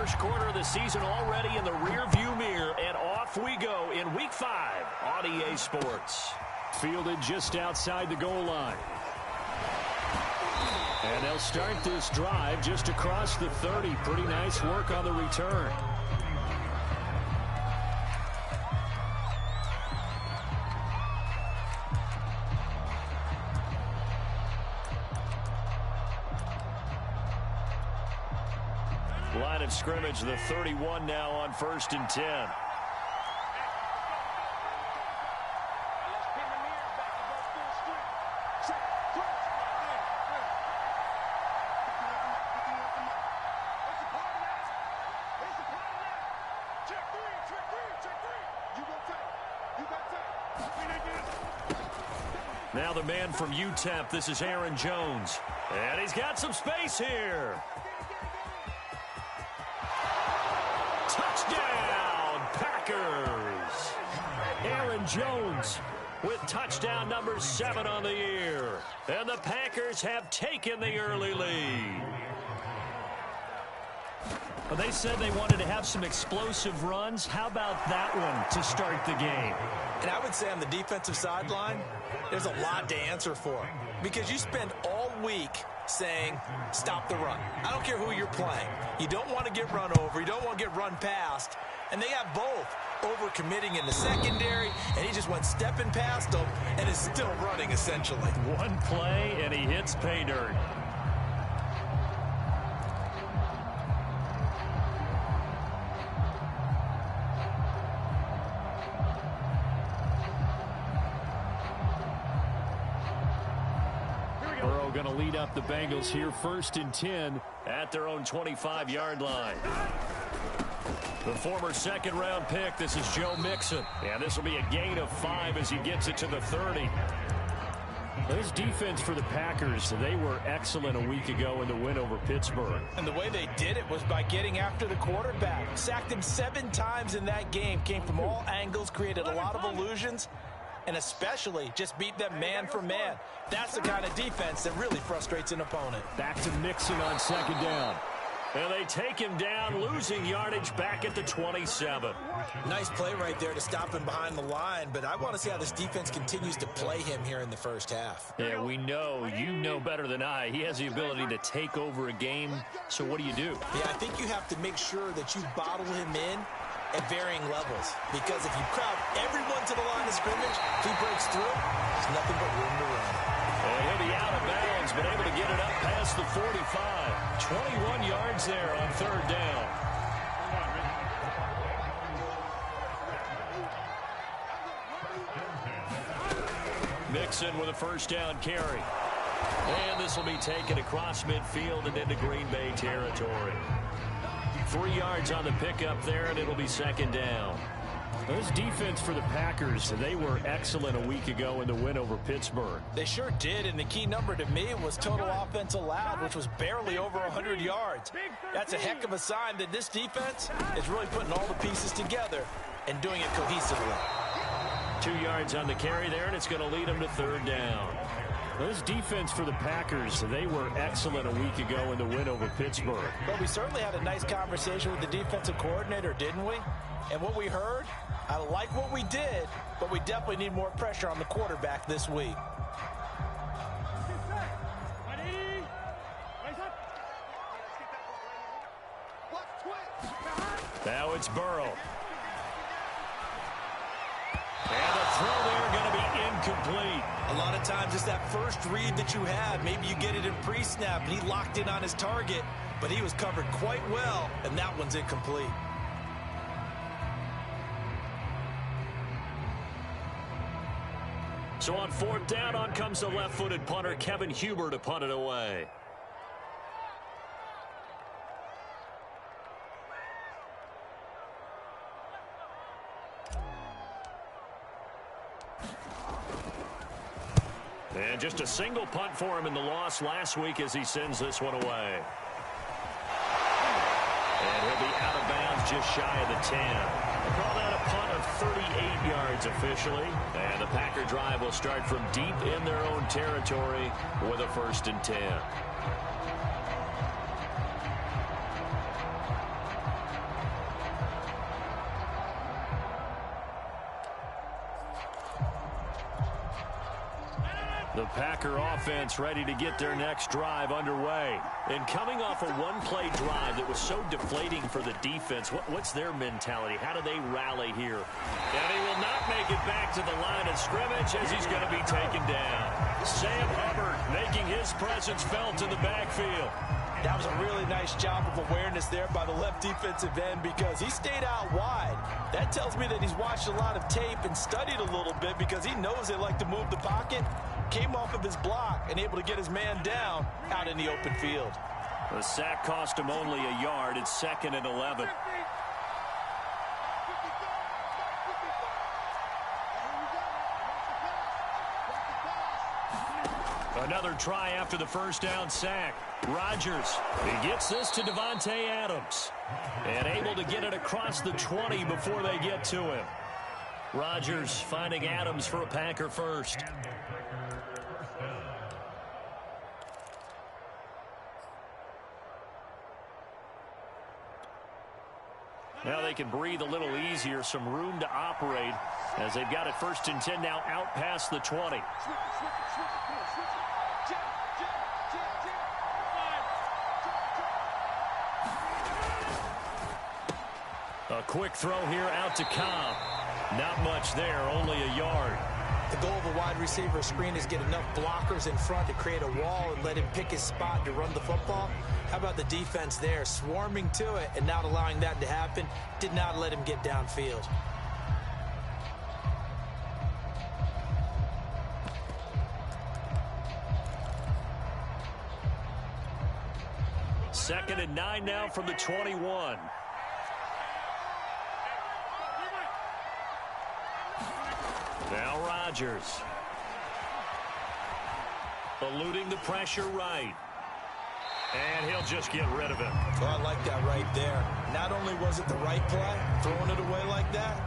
First quarter of the season already in the rearview mirror, and off we go in Week 5 on EA Sports. Fielded just outside the goal line. And they'll start this drive just across the 30. Pretty nice work on the return. Line of scrimmage, the 31 now on 1st and 10. Now the man from UTEP, this is Aaron Jones. And he's got some space here. Touchdown, Packers. Aaron Jones with touchdown number 7 on the year. And the Packers have taken the early lead. Well, they said they wanted to have some explosive runs. How about that one to start the game? And I would say on the defensive sideline, there's a lot to answer for. Because you spend all week saying, stop the run. I don't care who you're playing. You don't want to get run over. You don't want to get run past. And they have both. Overcommitting in the secondary, and he just went stepping past them and is still running, essentially. One play, and he hits pay dirt. Burrow going to lead up the Bengals here, 1st and 10 at their own 25-yard line. The former second-round pick, this is Joe Mixon. And this will be a gain of 5 as he gets it to the 30. This defense for the Packers, they were excellent a week ago in the win over Pittsburgh. And the way they did it was by getting after the quarterback. Sacked him 7 times in that game. Came from all angles, created a lot of illusions, and especially just beat them man for man. That's the kind of defense that really frustrates an opponent. Back to Mixon on 2nd down. And they take him down, losing yardage back at the 27. Nice play right there to stop him behind the line, but I want to see how this defense continues to play him here in the first half. Yeah, we know, you know better than I, he has the ability to take over a game, so what do you do? Yeah, I think you have to make sure that you bottle him in at varying levels, because if you crowd everyone to the line of scrimmage, if he breaks through, there's nothing but room to run. And he'll be out of bounds, but able to get it up past the 45. 21 yards there on 3rd down. Mixon with a 1st down carry. And this will be taken across midfield and into Green Bay territory. 3 yards on the pickup there, and it'll be 2nd down. This defense for the Packers, they were excellent a week ago in the win over Pittsburgh. They sure did, and the key number to me was total offense allowed, which was barely over 100 yards. That's a heck of a sign that this defense is really putting all the pieces together and doing it cohesively. 2 yards on the carry there, and it's going to lead them to 3rd down. This defense for the Packers, they were excellent a week ago in the win over Pittsburgh. But we certainly had a nice conversation with the defensive coordinator, didn't we? And what we heard, I like what we did, but we definitely need more pressure on the quarterback this week. Now it's Burrow. And the throw there going to be incomplete. A lot of times it's that first read that you had. Maybe you get it in pre-snap, and he locked in on his target, but he was covered quite well, and that one's incomplete. So on 4th down, on comes the left-footed punter, Kevin Huber, to punt it away. And just a single punt for him in the loss last week as he sends this one away. And he'll be out of bounds just shy of the 10. They call that a punt of 38 yards officially. And the Packer drive will start from deep in their own territory with a 1st and 10. The Packer offense ready to get their next drive underway. And coming off a one-play drive that was so deflating for the defense, what's their mentality? How do they rally here? And he will not make it back to the line of scrimmage as he's going to be taken down. Sam Hubbard making his presence felt in the backfield. That was a really nice job of awareness there by the left defensive end because he stayed out wide. That tells me that he's watched a lot of tape and studied a little bit because he knows they like to move the pocket. Came off of his block and able to get his man down out in the open field. The sack cost him only a yard. It's 2nd and 11. Another try after the first down sack. Rodgers, he gets this to Davante Adams. And able to get it across the 20 before they get to him. Rodgers finding Adams for a Packer first. Now they can breathe a little easier, some room to operate as they've got it 1st and 10 now out past the 20. A quick throw here out to Cobb. Not much there, only a yard. The goal of a wide receiver screen is get enough blockers in front to create a wall and let him pick his spot to run the football. How about the defense there, swarming to it and not allowing that to happen? Did not let him get downfield. Second and 9 now from the 21. Now Rodgers. Eluding the pressure right. And he'll just get rid of him. Well, I like that right there. Not only was it the right play, throwing it away like that,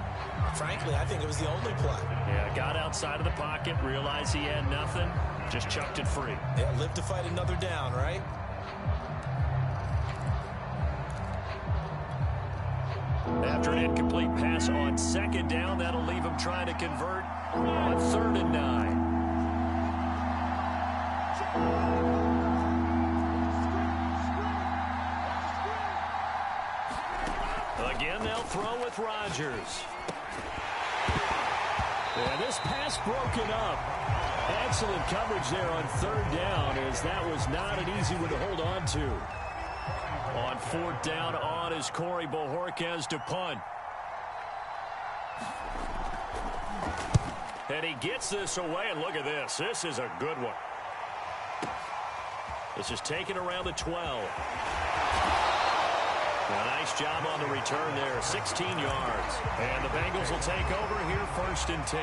frankly, I think it was the only play. Yeah, got outside of the pocket, realized he had nothing, just chucked it free. Yeah, live to fight another down, right? After an incomplete pass on 2nd down, that'll leave him trying to convert on 3rd and 9. Again, they'll throw with Rodgers. And this pass broken up. Excellent coverage there on 3rd down, as that was not an easy one to hold on to. On 4th down on is Corey Bojorquez to punt. And he gets this away, and look at this. This is a good one. This is taken around the 12. A nice job on the return there, 16 yards. And the Bengals will take over here 1st and 10.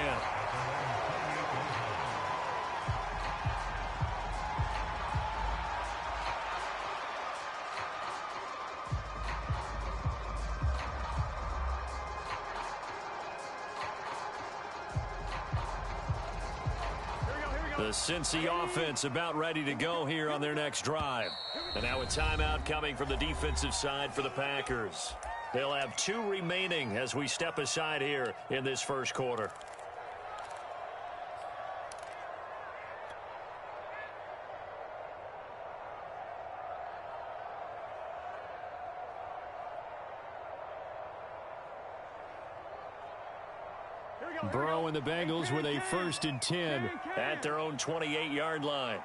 The Cincy offense about ready to go here on their next drive. And now a timeout coming from the defensive side for the Packers. They'll have 2 remaining as we step aside here in this first quarter. Burrow and the Bengals with a 1st and 10 at their own 28-yard line.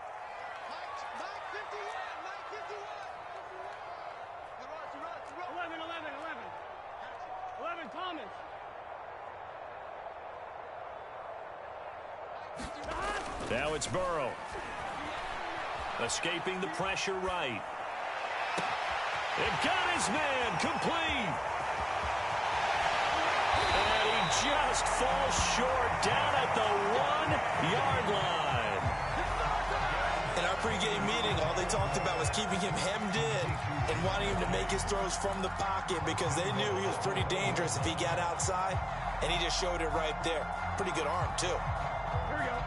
Now it's Burrow. Escaping the pressure right. And got his man complete. And he just falls short down at the 1-yard line. In our pregame meeting, all they talked about was keeping him hemmed in and wanting him to make his throws from the pocket because they knew he was pretty dangerous if he got outside, and he just showed it right there. Pretty good arm, too. Here we go.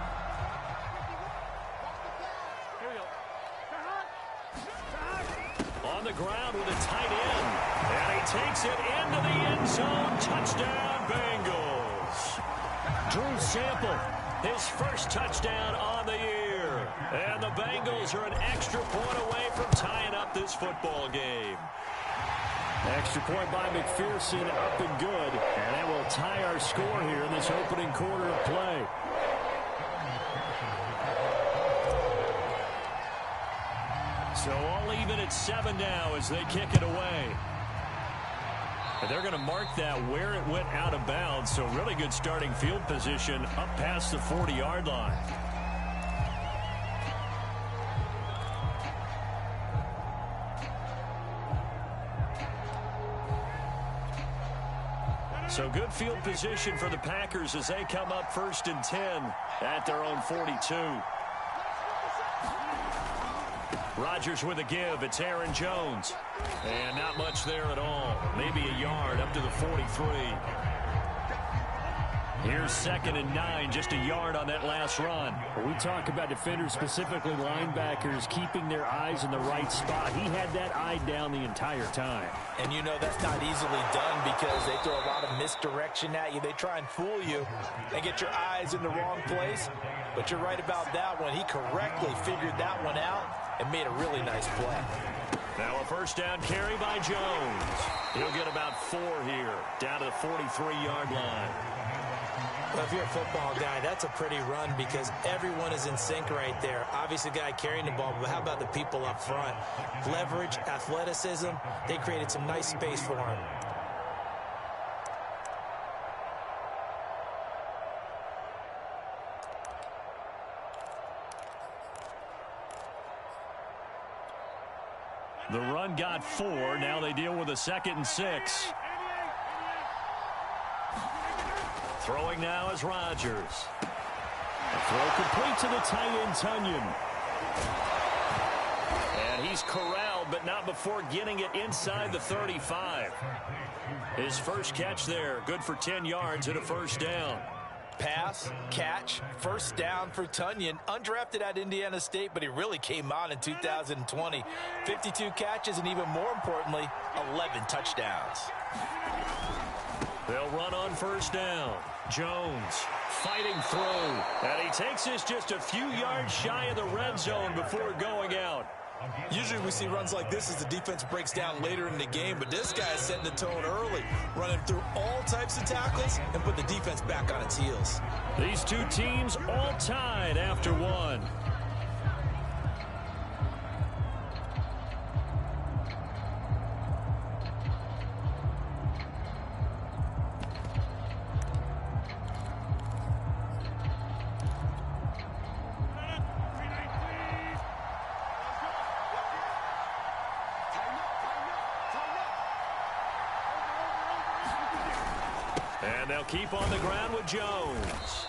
On the ground with a tight end. And he takes it into the end zone. Touchdown, Bengals. Drew Sample, his first touchdown on the year. And the Bengals are an extra point away from tying up this football game. Extra point by McPherson, up and good. And that will tie our score here in this opening quarter of play. So all even at 7 now as they kick it away. And they're going to mark that where it went out of bounds. So really good starting field position up past the 40-yard line. So good field position for the Packers as they come up 1st and 10 at their own 42. Rodgers with a give. It's Aaron Jones. And not much there at all. Maybe a yard up to the 43. Here's 2nd and 9, just a yard on that last run. We talk about defenders, specifically linebackers, keeping their eyes in the right spot. He had that eye down the entire time. And you know that's not easily done because they throw a lot of misdirection at you. They try and fool you and get your eyes in the wrong place. But you're right about that one. He correctly figured that one out and made a really nice play. Now a 1st down carry by Jones. He'll get about 4 here, down to the 43-yard line. Well, if you're a football guy, that's a pretty run because everyone is in sync right there. Obviously, the guy carrying the ball, but how about the people up front? Leverage, athleticism, they created some nice space for him. The run got 4. Now they deal with a 2nd and 6. Throwing now is Rodgers. The throw complete to the tight end, Tunyon. And he's corralled, but not before getting it inside the 35. His first catch there, good for 10 yards and a 1st down. Pass, catch, 1st down for Tunyon. Undrafted at Indiana State, but he really came on in 2020. 52 catches, and even more importantly, 11 touchdowns. They'll run on 1st down. Jones fighting through. And he takes this just a few yards shy of the red zone before going out. Usually we see runs like this as the defense breaks down later in the game, but this guy is setting the tone early, running through all types of tackles and put the defense back on its heels. These two teams all tied after 1. And they'll keep on the ground with Jones.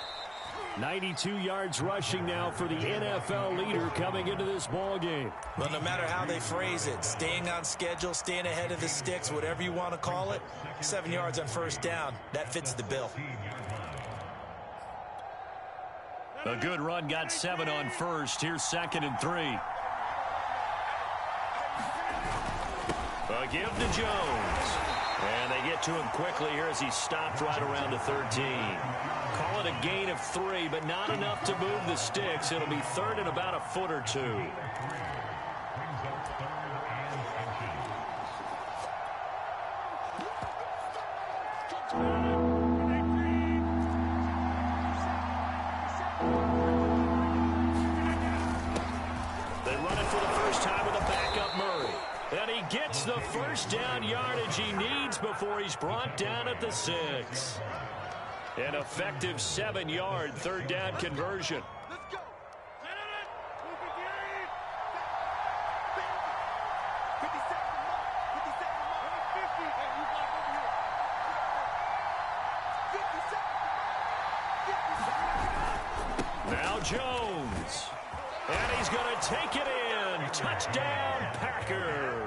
92 yards rushing now for the NFL leader coming into this ball game. Well, no matter how they phrase it, staying on schedule, staying ahead of the sticks, whatever you want to call it, 7 yards on 1st down, that fits the bill. A good run got 7 on 1st. Here's 2nd and 3. A give to Jones. And they get to him quickly here as he stopped right around the 13. Call it a gain of 3, but not enough to move the sticks. It'll be 3rd and about a foot or 2. They run it for the first time with a backup Murray. And he gets the 1st down yardage he needs before he's brought down at the 6. An effective 7-yard 3rd down conversion. Now Jones. And he's going to take it in. Touchdown, Packers.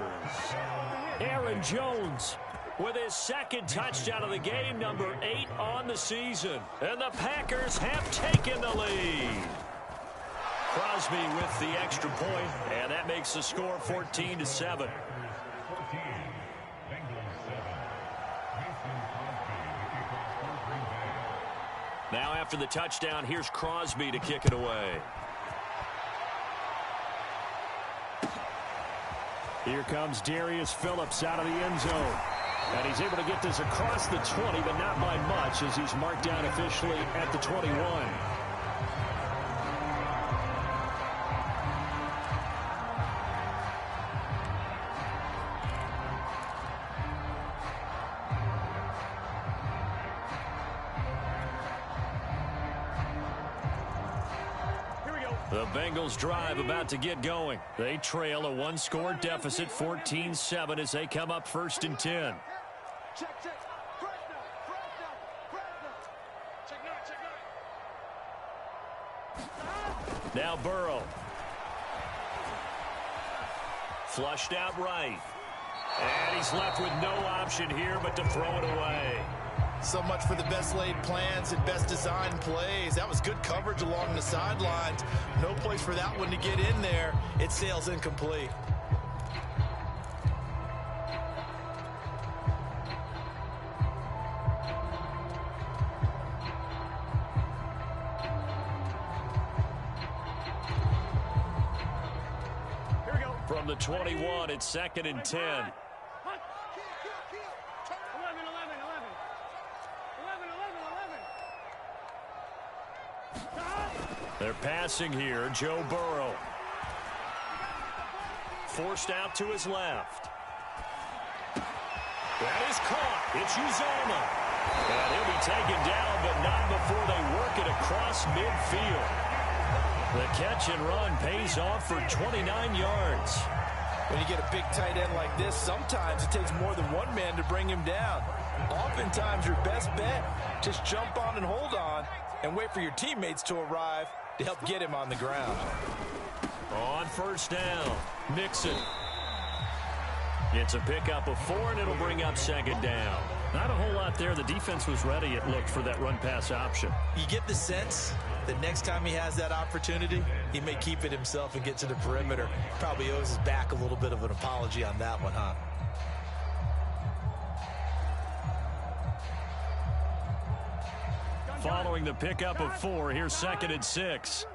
Aaron Jones with his 2nd touchdown of the game, number 8 on the season. And the Packers have taken the lead. Crosby with the extra point, and that makes the score 14-7. Now after the touchdown, here's Crosby to kick it away. Here comes Darius Phillips out of the end zone. And he's able to get this across the 20, but not by much, as he's marked down officially at the 21. The Bengals drive about to get going. They trail a one-score deficit, 14-7, as they come up 1st and 10. Now Burrow. Flushed out right. And he's left with no option here but to throw it away. So much for the best laid plans and best designed plays. That was good coverage along the sidelines. No place for that one to get in there. It sails incomplete. Here we go. From the 21, it's 2nd and 10. They're passing here. Joe Burrow. Forced out to his left. That is caught. It's Uzomah. And he'll be taken down, but not before they work it across midfield. The catch and run pays off for 29 yards. When you get a big tight end like this, sometimes it takes more than one man to bring him down. Oftentimes, your best bet, just jump on and hold on and wait for your teammates to arrive to help get him on the ground. On 1st down, Mixon. It's a pickup of 4, and it'll bring up 2nd down. Not a whole lot there. The defense was ready, it looked, for that run-pass option. You get the sense that next time he has that opportunity, he may keep it himself and get to the perimeter. Probably owes his back a little bit of an apology on that one, huh? Following the pickup of 4, here's 2nd and 6.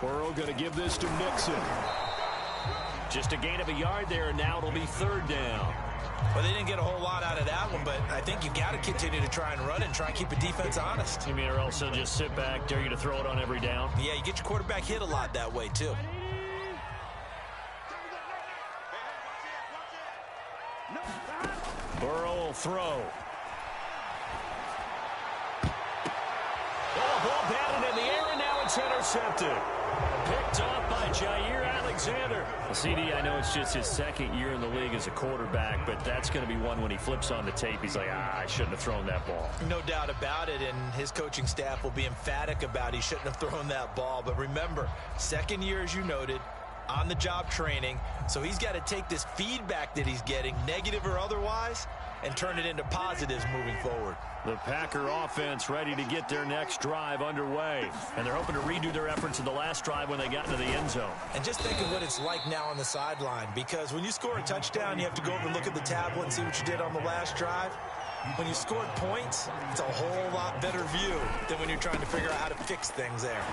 Burrow going to give this to Mixon. Just a gain of a yard there, and now it'll be 3rd down. Well, they didn't get a whole lot out of that one, but I think you've got to continue to try and run and try and keep a defense honest. You mean, or else they'll just sit back, dare you to throw it on every down? Yeah, you get your quarterback hit a lot that way, too. Burrow will throw. Oh, ball batted in the air, and now it's intercepted. Picked off by Jair Alexander. Well, CD, I know it's just his 2nd year in the league as a quarterback, but that's going to be one when he flips on the tape. He's like, I shouldn't have thrown that ball. No doubt about it, and his coaching staff will be emphatic about he shouldn't have thrown that ball. But remember, 2nd year, as you noted, on-the-job training, so he's got to take this feedback that he's getting, negative or otherwise, and turn it into positives moving forward. The Packer offense ready to get their next drive underway, and they're hoping to redo their efforts in the last drive when they got into the end zone. And just think of what it's like now on the sideline, because when you score a touchdown, you have to go over and look at the tablet and see what you did on the last drive. When you scored points, it's a whole lot better view than when you're trying to figure out how to fix things there.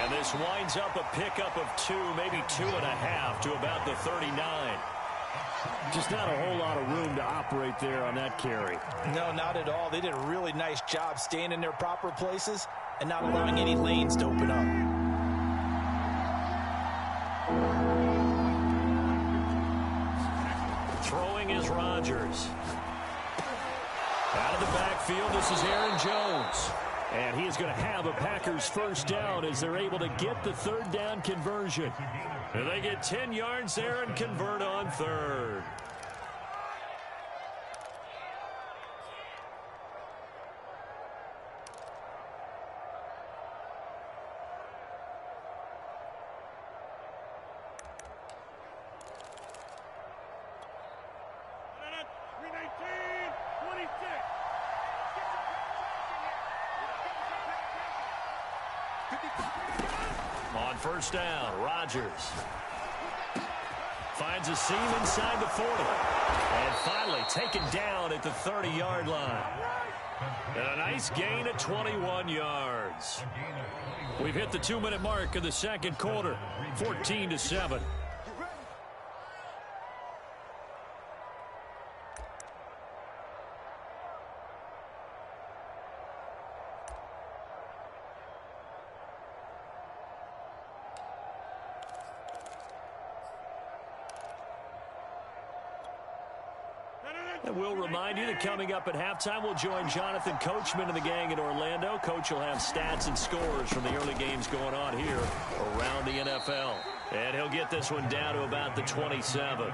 And this winds up a pickup of 2, maybe 2.5 to about the 39. Just not a whole lot of room to operate there on that carry. No, not at all. They did a really nice job staying in their proper places and not allowing any lanes to open up. Throwing is Rodgers. Out of the backfield, this is Aaron Jones. And he is going to have a Packers 1st down as they're able to get the 3rd down conversion. And they get 10 yards there and convert on 3rd. On 1st down, Rodgers finds a seam inside the 40. And finally taken down at the 30-yard line. And a nice gain of 21 yards. We've hit the 2-minute mark of the second quarter, 14-7. And we'll remind you that coming up at halftime, we'll join Jonathan Coachman and the gang in Orlando. Coach will have stats and scores from the early games going on here around the NFL. And he'll get this one down to about the 27.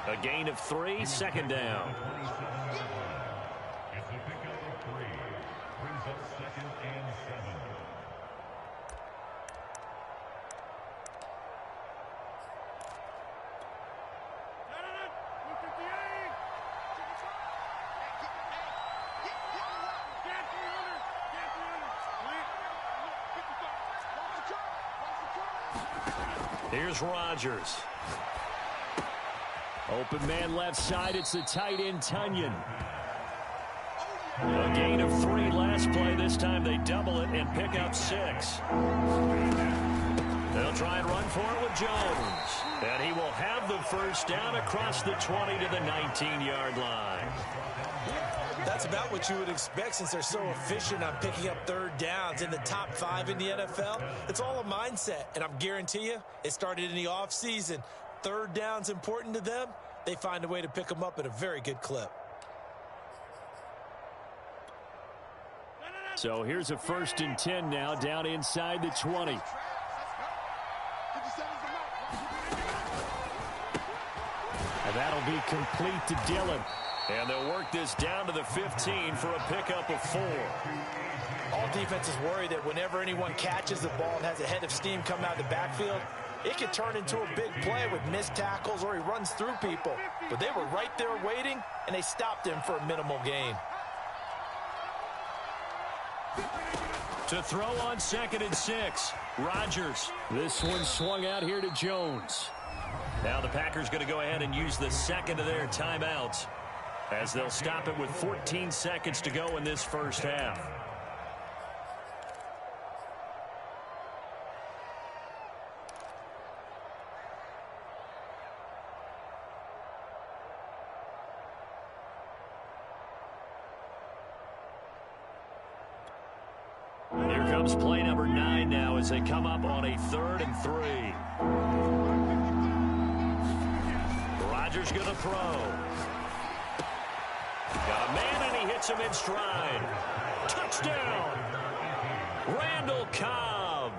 A gain of 3, second down. Here's Rodgers. Open man left side. It's the tight end, Tunyon. A gain of 3 last play. This time they double it and pick up 6. They'll try and run for it with Jones. And he will have the first down across the 20 to the 19-yard line. That's about what you would expect since they're so efficient on picking up third downs in the top 5 in the NFL. It's all a mindset, and I guarantee you it started in the offseason. Third down's important to them. They find a way to pick them up at a very good clip. So here's a 1st and 10 now, down inside the 20. And that'll be complete to Dillon. And they'll work this down to the 15 for a pickup of 4. All defenses worry that whenever anyone catches the ball and has a head of steam come out of the backfield, it could turn into a big play with missed tackles or he runs through people. But they were right there waiting, and they stopped him for a minimal gain. To throw on 2nd and 6, Rodgers. This one swung out here to Jones. Now the Packers going to go ahead and use the second of their timeouts, as they'll stop it with 14 seconds to go in this first half. Here comes play number 9 now as they come up on a 3rd and 3. Rodgers going to throw. Got a man, and he hits him in stride. Touchdown! Randall Cobb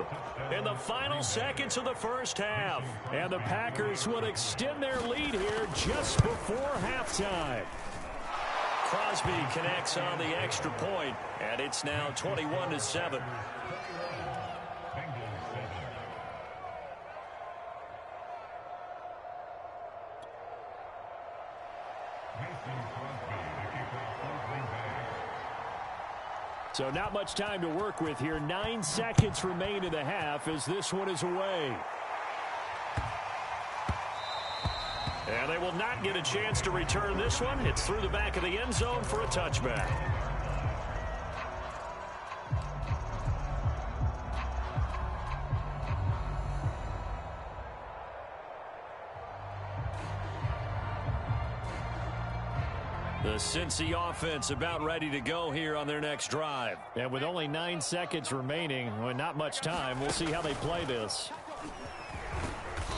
in the final seconds of the first half. And the Packers will extend their lead here just before halftime. Crosby connects on the extra point, and it's now 21-7. So not much time to work with here. 9 seconds remain in the half as this one is away. And they will not get a chance to return this one. It's through the back of the end zone for a touchback. The Cincy offense about ready to go here on their next drive. And with only 9 seconds remaining, well, not much time, we'll see how they play this.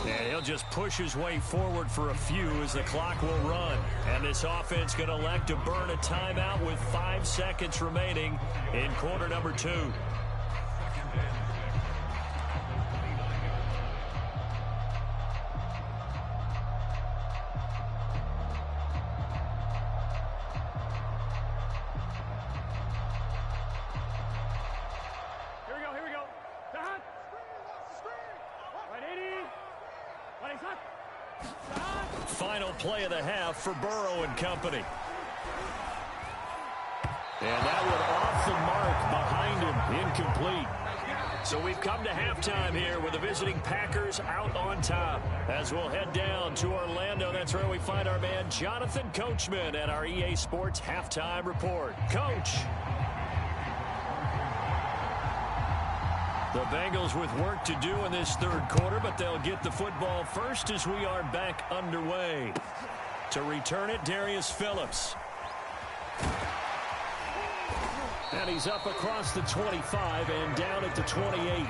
And he'll just push his way forward for a few as the clock will run. And this offense going to elect to burn a timeout with 5 seconds remaining in quarter number 2. Final play of the half for Burrow and company. And that one off the mark behind him, incomplete. So we've come to halftime here with the visiting Packers out on top. As we'll head down to Orlando, that's where we find our man Jonathan Coachman at our EA Sports Halftime Report. Coach. The Bengals with work to do in this third quarter, but they'll get the football first as we are back underway. To return it, Darius Phillips. And he's up across the 25 and down at the 28.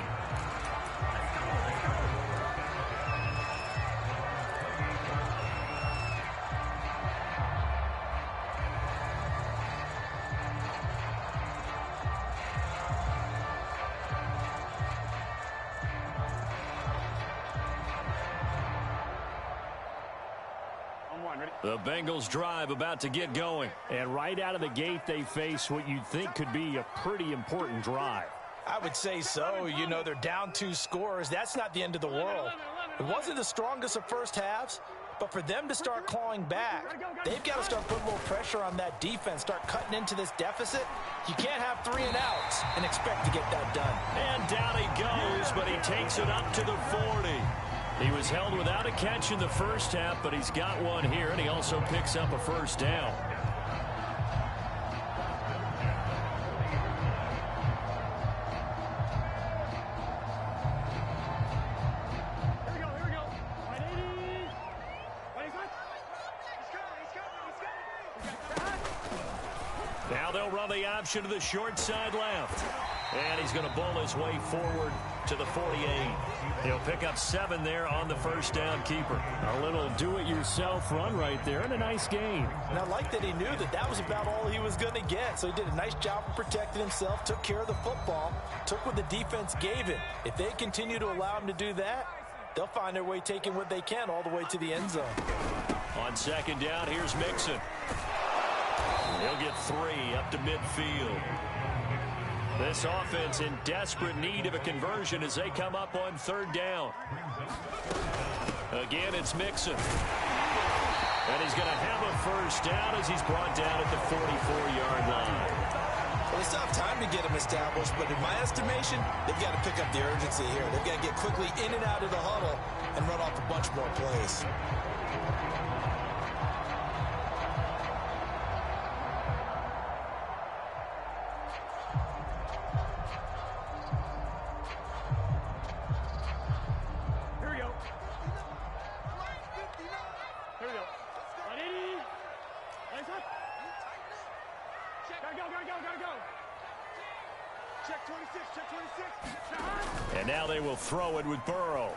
The Bengals drive about to get going. And right out of the gate, they face what you'd think could be a pretty important drive. I would say so. You know, they're down 2 scores. That's not the end of the world. It wasn't the strongest of first halves, but for them to start clawing back, they've got to start putting a little pressure on that defense, start cutting into this deficit. You can't have 3 and outs and expect to get that done. And down he goes, but he takes it up to the 40. He was held without a catch in the first half, but he's got one here, and he also picks up a first down. Here we go. Now they'll run the option to the short side left. And he's going to bowl his way forward to the 48. He'll pick up 7 there on the first down keeper. A little do-it-yourself run right there and a nice gain. And I like that he knew that that was about all he was going to get. So he did a nice job of protecting himself, took care of the football, took what the defense gave him. If they continue to allow him to do that, they'll find their way taking what they can all the way to the end zone. On second down, here's Mixon. He'll get 3 up to midfield. This offense in desperate need of a conversion as they come up on third down. Again, it's Mixon. And he's going to have a first down as he's brought down at the 44-yard line. Well, they still have time to get him established, but in my estimation, they've got to pick up the urgency here. They've got to get quickly in and out of the huddle and run off a bunch more plays. And now they will throw it with Burrow.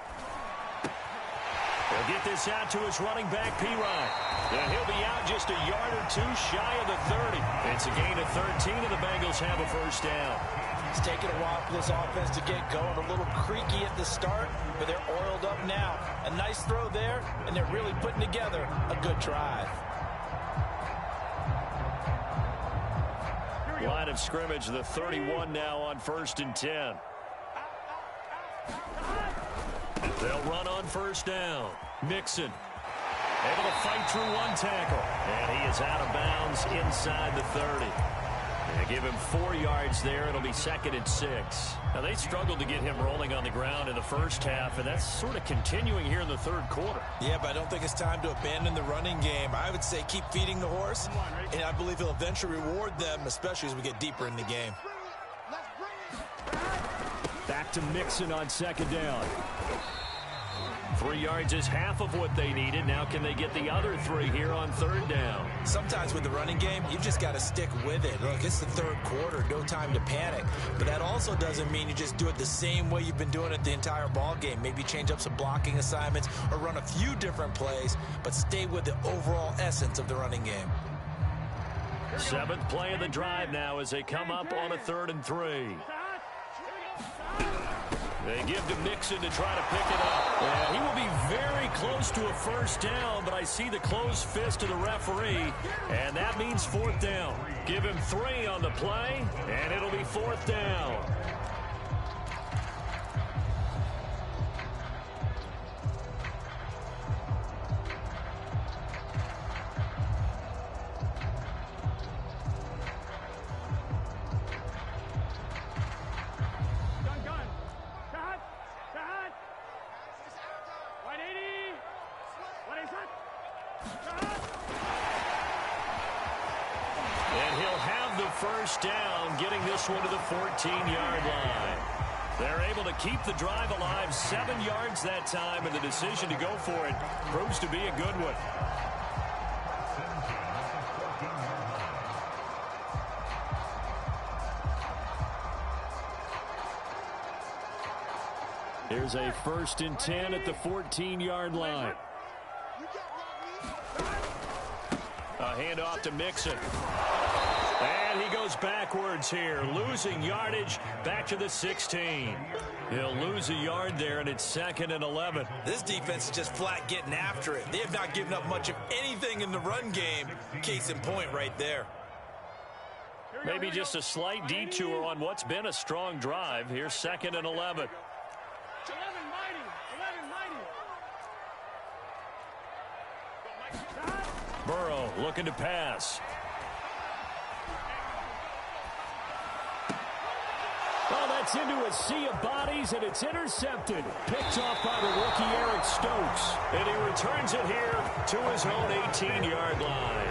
They'll get this out to his running back, P-Ryan. And he'll be out just a yard or 2 shy of the 30. It's a gain of 13, and the Bengals have a first down. It's taken a while for this offense to get going. A little creaky at the start, but they're oiled up now. A nice throw there, and they're really putting together a good drive. Line of scrimmage, the 31 now on 1st and 10. They'll run on first down. Mixon able to fight through 1 tackle. And he is out of bounds inside the 30. They give him 4 yards there. It'll be 2nd and 6. Now, they struggled to get him rolling on the ground in the first half, and that's sort of continuing here in the third quarter. Yeah, but I don't think it's time to abandon the running game. I would say keep feeding the horse, and I believe he'll eventually reward them, especially as we get deeper in the game. Back to Mixon on second down. 3 yards is half of what they needed. Now can they get the other 3 here on third down? Sometimes with the running game, you've just got to stick with it. Look, it's the third quarter, no time to panic. But that also doesn't mean you just do it the same way you've been doing it the entire ball game. Maybe change up some blocking assignments or run a few different plays, but stay with the overall essence of the running game. 7th play of the drive now as they come up on a 3rd and 3. They give to Mixon to try to pick it up. Yeah, he will be very close to a first down, but I see the closed fist of the referee, and that means 4th down. Give him 3 on the play, and it'll be 4th down. And he'll have the first down, getting this one to the 14-yard line. They're able to keep the drive alive, 7 yards that time, and the decision to go for it proves to be a good one. Here's a 1st and 10 at the 14-yard line. A handoff to Mixon. And he goes backwards here, losing yardage back to the 16. He'll lose a yard there, and it's 2nd and 11. This defense is just flat getting after it. They have not given up much of anything in the run game. Case in point right there. Maybe just a slight detour on what's been a strong drive. Here's 2nd and 11. Burrow looking to pass. Well, that's into a sea of bodies, and it's intercepted. Picked off by the rookie Eric Stokes. And he returns it here to his own 18-yard line.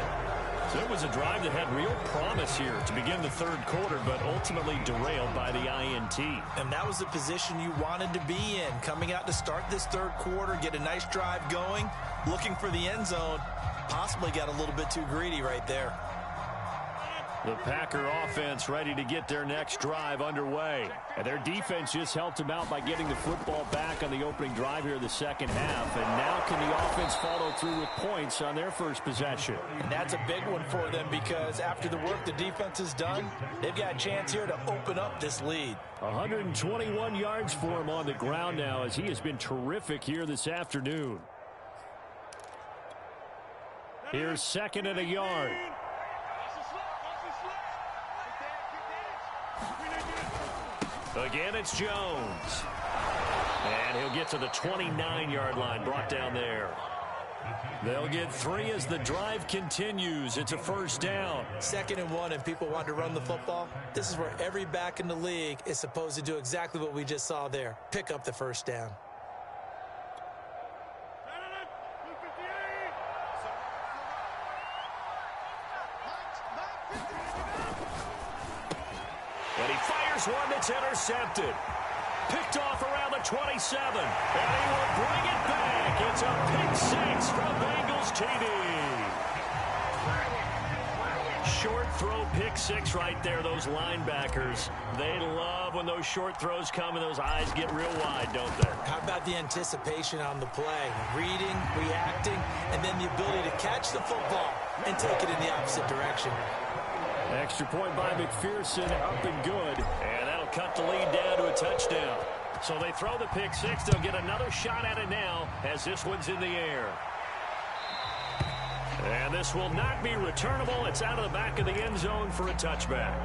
So it was a drive that had real promise here to begin the 3rd quarter, but ultimately derailed by the INT. And that was the position you wanted to be in. Coming out to start this 3rd quarter, get a nice drive going, looking for the end zone. Possibly got a little bit too greedy right there. The Packer offense ready to get their next drive underway. And their defense just helped them out by getting the football back on the opening drive here in the 2nd half. And now can the offense follow through with points on their first possession? And that's a big one for them because after the work the defense has done, they've got a chance here to open up this lead. 121 yards for him on the ground now as he has been terrific here this afternoon. Here's 2nd and a yard. Again, it's Jones. And he'll get to the 29-yard line, brought down there. They'll get 3 as the drive continues. It's a 1st down. 2nd and 1, and people want to run the football. This is where every back in the league is supposed to do exactly what we just saw there. Pick up the 1st down. And he fires one that's intercepted. Picked off around the 27. And he will bring it back. It's a pick 6 from Bengals TD. Short throw pick 6 right there. Those linebackers, they love when those short throws come and those eyes get real wide, don't they? How about the anticipation on the play? Reading, reacting, and then the ability to catch the football and take it in the opposite direction. Extra point by McPherson, up and good. And that'll cut the lead down to a touchdown. So they throw the pick 6. They'll get another shot at it now as this one's in the air. And this will not be returnable. It's out of the back of the end zone for a touchback.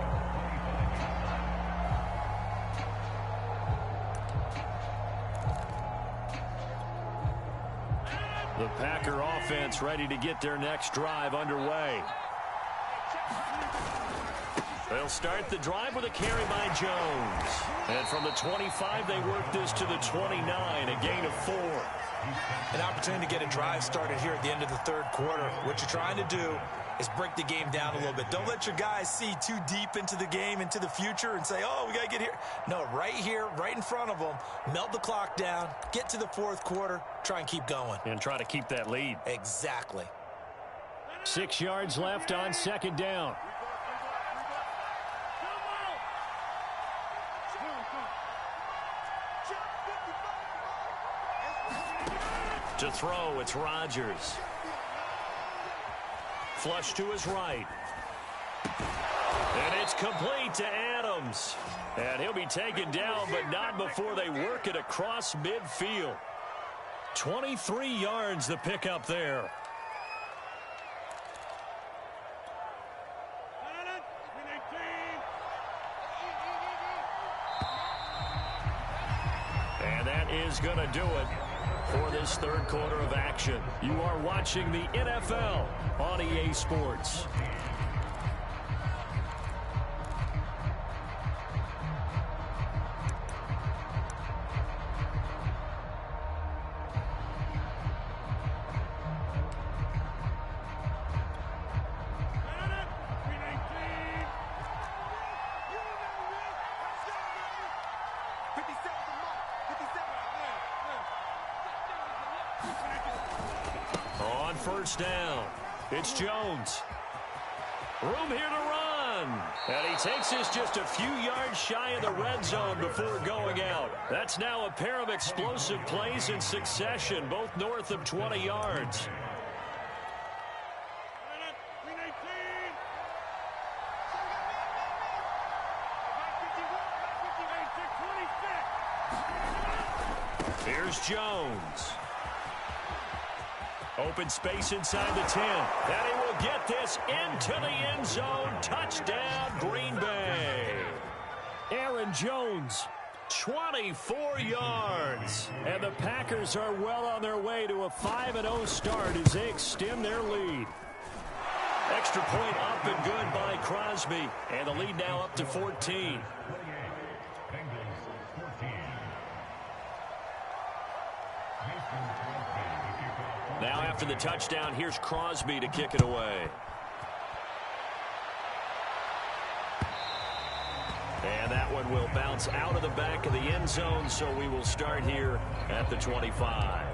The Packer offense ready to get their next drive underway. They'll start the drive with a carry by Jones. And from the 25, they work this to the 29, a gain of 4. An opportunity to get a drive started here at the end of the 3rd quarter. What you're trying to do is break the game down a little bit. Don't let your guys see too deep into the game, into the future, and say, oh, we got to get here. No, right here, right in front of them, melt the clock down, get to the 4th quarter, try and keep going. And try to keep that lead. Exactly. 6 yards left on 2nd down. To throw, it's Rodgers. Flush to his right. And it's complete to Adams. And he'll be taken down, but not before they work it across midfield. 23 yards the pickup there. And that is going to do it for this 3rd quarter of action. You are watching the NFL on EA Sports. On first down, it's Jones. Room here to run. And he takes this just a few yards shy of the red zone before going out. That's now a pair of explosive plays in succession, both north of 20 yards. Here's Jones. Open space inside the 10. And he will get this into the end zone. Touchdown, Green Bay. Aaron Jones, 24 yards. And the Packers are well on their way to a 5-0 start as they extend their lead. Extra point up and good by Crosby. And the lead now up to 14. Now after the touchdown, here's Crosby to kick it away. And that one will bounce out of the back of the end zone, so we will start here at the 25.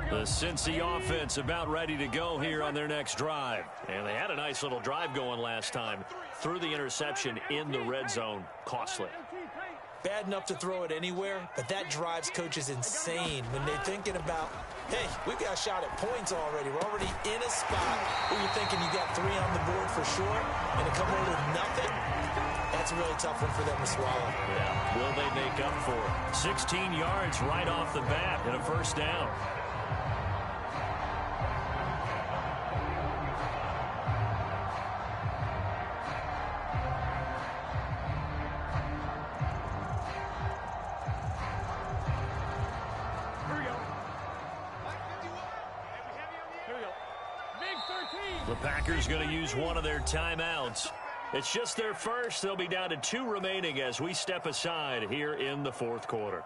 The Cincy offense about ready to go here on their next drive. And they had a nice little drive going last time. Threw the interception in the red zone. Costly. Bad enough to throw it anywhere, but that drives coaches insane when they're thinking about, hey, we've got a shot at points already. We're already in a spot where you're thinking you got 3 on the board for sure, and to come away with nothing, that's a really tough one for them to swallow. Yeah, will they make up for it? 16 yards right off the bat and a first down. The Packers going to use one of their timeouts. It's just their first. They'll be down to 2 remaining as we step aside here in the fourth quarter.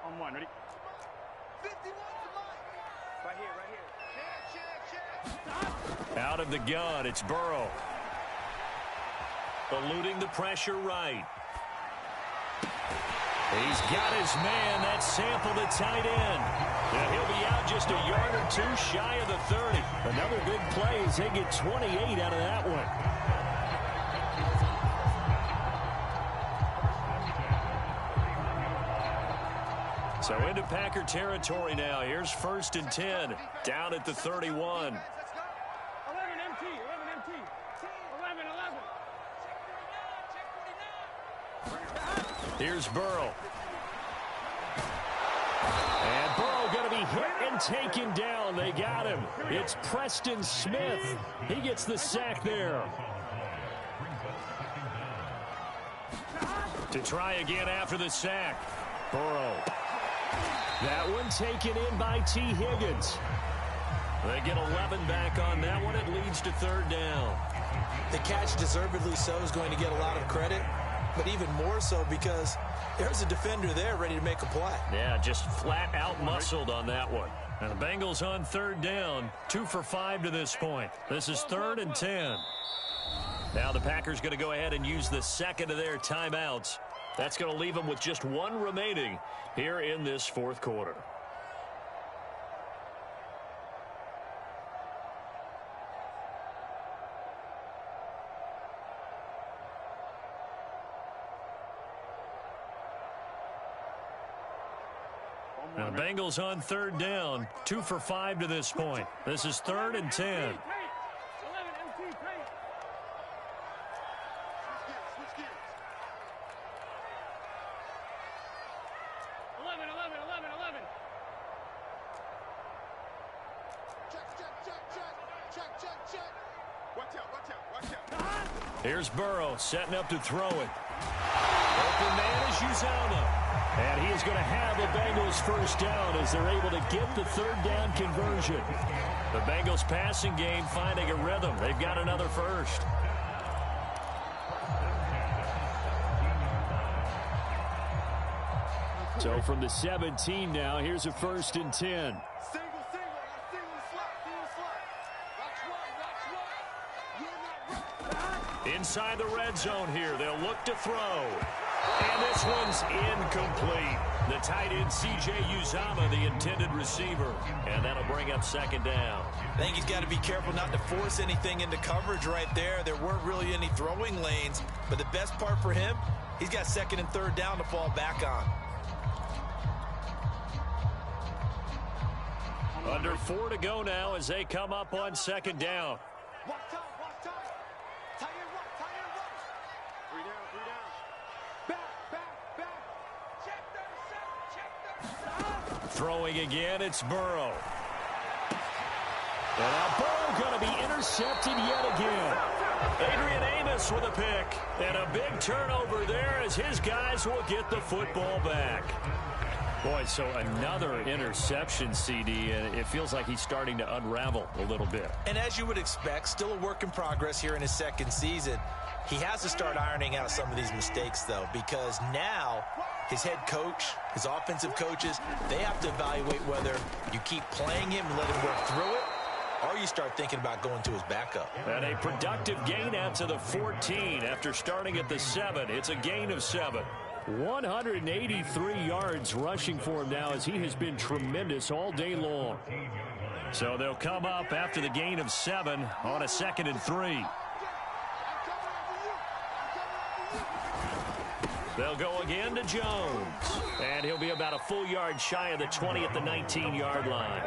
On one, ready? 51 right here. Out of the gun, it's Burrow. Eluding the pressure right. He's got his man. That's Sample, the tight end. And he'll be out just a yard or 2 shy of the 30. Another big play as they get 28 out of that one. So into Packer territory now. Here's 1st and 10. Down at the 31. 11 MT, 11 MT. 11. Here's Burrow. And Burrow going to be hit and taken down. They got him. It's Preston Smith. He gets the sack there. To try again after the sack. Burrow. That one taken in by T. Higgins. They get 11 back on that one. It leads to 3rd down. The catch, deservedly so, is going to get a lot of credit, but even more so because there's a defender there ready to make a play. Yeah, just flat out muscled on that one. And the Bengals on 3rd down, 2 for 5 to this point. This is 3rd and 10. Now the Packers going to go ahead and use the second of their timeouts. That's going to leave them with just 1 remaining here in this fourth quarter. Now the Bengals on 3rd down, 2 for 5 to this point. This is 3rd and 10. Here's Burrow setting up to throw it. Open man is Uzomah. And he is going to have the Bengals first down as they're able to get the 3rd down conversion. The Bengals passing game finding a rhythm. They've got another first. So from the 17 now, here's a 1st and 10. Single, single slot. Watch one. Inside the red zone here, they'll look to throw. And this one's incomplete. The tight end, C.J. Uzama, the intended receiver. And that'll bring up 2nd down. I think he's got to be careful not to force anything into coverage right there. There weren't really any throwing lanes. But the best part for him, he's got 2nd and 3rd down to fall back on. Under 4 to go now as they come up on 2nd down. Watch time. Tight end rush. 3 down. Back. Check 37. Throwing again, it's Burrow. And now Burrow going to be intercepted yet again. Adrian Amos with a pick. And a big turnover there as his guys will get the football back. Boy, so another interception, CD, and it feels like he's starting to unravel a little bit. And as you would expect, still a work in progress here in his 2nd season. He has to start ironing out some of these mistakes, though, because now his head coach, his offensive coaches, they have to evaluate whether you keep playing him and let him work through it, or you start thinking about going to his backup. And a productive gain out to the 14 after starting at the 7. It's a gain of 7. 183 yards rushing for him now as he has been tremendous all day long. So they'll come up after the gain of 7 on a 2nd and 3. They'll go again to Jones. And he'll be about a full yard shy of the 20 at the 19-yard line.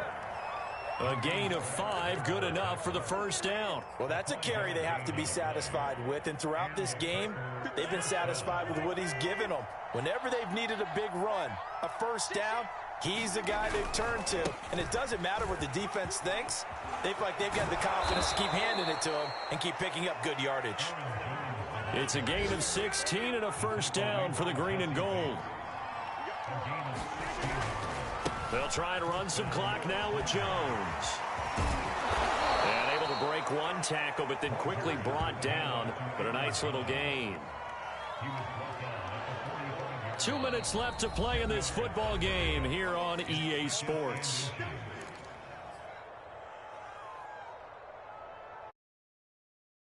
A gain of 5, good enough for the 1st down. Well, that's a carry they have to be satisfied with. And throughout this game, they've been satisfied with what he's given them. Whenever they've needed a big run, a 1st down, he's the guy they've turned to. And it doesn't matter what the defense thinks. They feel like they've got the confidence to keep handing it to him and keep picking up good yardage. It's a gain of 16 and a 1st down for the green and gold. They'll try and run some clock now with Jones. And able to break one tackle, but then quickly brought down. But a nice little gain. 2 minutes left to play in this football game here on EA Sports.